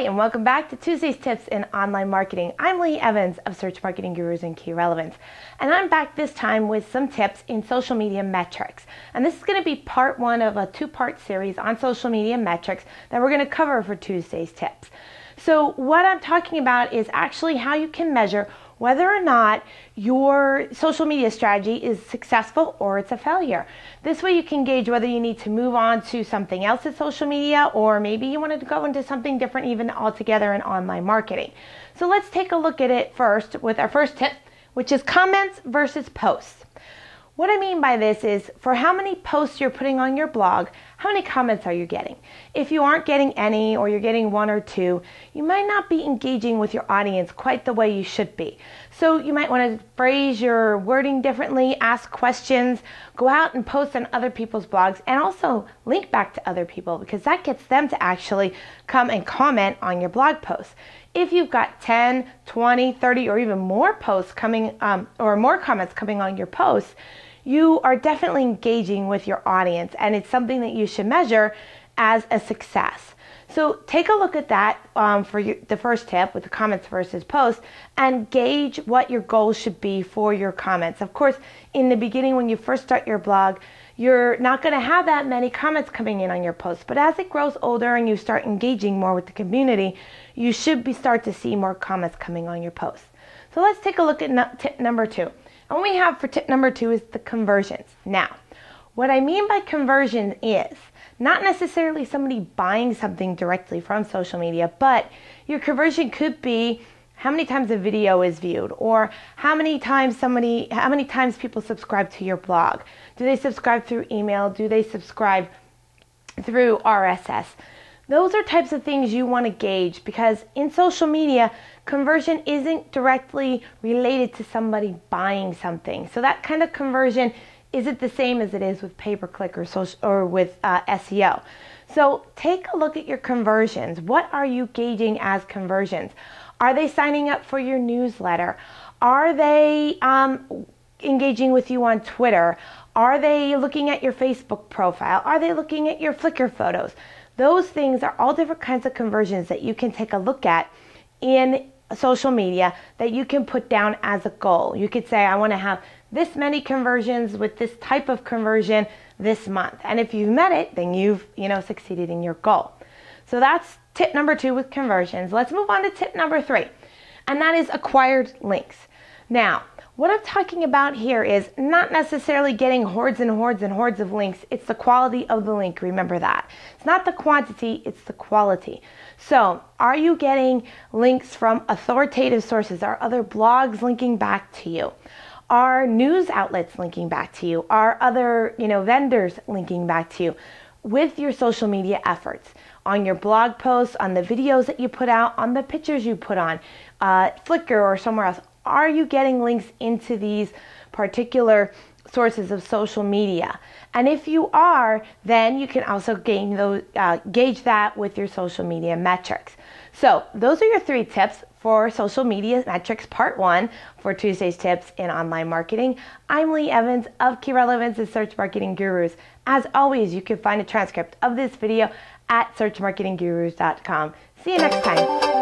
and welcome back to Tuesday's Tips in Online Marketing. I'm Lee Evans of Search Marketing Gurus and Key Relevance, and I'm back this time with some tips in social media metrics. And this is going to be part one of a two-part series on social media metrics that we're going to cover for Tuesday's Tips. So what I'm talking about is actually how you can measure whether or not your social media strategy is successful or it's a failure. This way you can gauge whether you need to move on to something else in social media, or maybe you wanted to go into something different even altogether in online marketing. So let's take a look at it first with our first tip, which is comments versus posts. What I mean by this is, for how many posts you're putting on your blog, how many comments are you getting? If you aren't getting any, or you're getting one or two, you might not be engaging with your audience quite the way you should be. So you might want to phrase your wording differently, ask questions, go out and post on other people's blogs, and also link back to other people, because that gets them to actually come and comment on your blog posts. If you've got 10, 20, 30, or even more posts coming, or more comments coming on your posts, you are definitely engaging with your audience, and it's something that you should measure as a success. So take a look at that for the first tip with the comments versus posts, and gauge what your goals should be for your comments. Of course, in the beginning when you first start your blog, you're not going to have that many comments coming in on your posts, but as it grows older and you start engaging more with the community, you should start to see more comments coming on your posts. So let's take a look at tip number 2. And what we have for tip number 2 is the conversions. Now, what I mean by conversion is not necessarily somebody buying something directly from social media, but your conversion could be how many times a video is viewed, or how many times people subscribe to your blog. Do they subscribe through email? Do they subscribe through RSS? Those are types of things you want to gauge, because in social media, conversion isn't directly related to somebody buying something. So that kind of conversion isn't the same as it is with pay-per-click or with SEO. So take a look at your conversions. What are you gauging as conversions? Are they signing up for your newsletter? Are they engaging with you on Twitter? Are they looking at your Facebook profile? Are they looking at your Flickr photos? Those things are all different kinds of conversions that you can take a look at in social media that you can put down as a goal. You could say, I want to have this many conversions with this type of conversion this month. And if you've met it, then you've succeeded in your goal. So that's tip number 2 with conversions. Let's move on to tip number 3, and that is acquired links. Now, what I'm talking about here is not necessarily getting hordes and hordes and hordes of links. It's the quality of the link. Remember that. It's not the quantity, it's the quality. So, are you getting links from authoritative sources? Are other blogs linking back to you? Are news outlets linking back to you? Are other, vendors linking back to you with your social media efforts? On your blog posts, on the videos that you put out, on the pictures you put on Flickr or somewhere else? Are you getting links into these particular sources of social media? And if you are, then you can also gauge that with your social media metrics. So those are your 3 tips for social media metrics part 1 for Tuesday's Tips in Online Marketing. I'm Lee Evans of Key Relevance and Search Marketing Gurus. As always, you can find a transcript of this video at searchmarketinggurus.com. See you next time.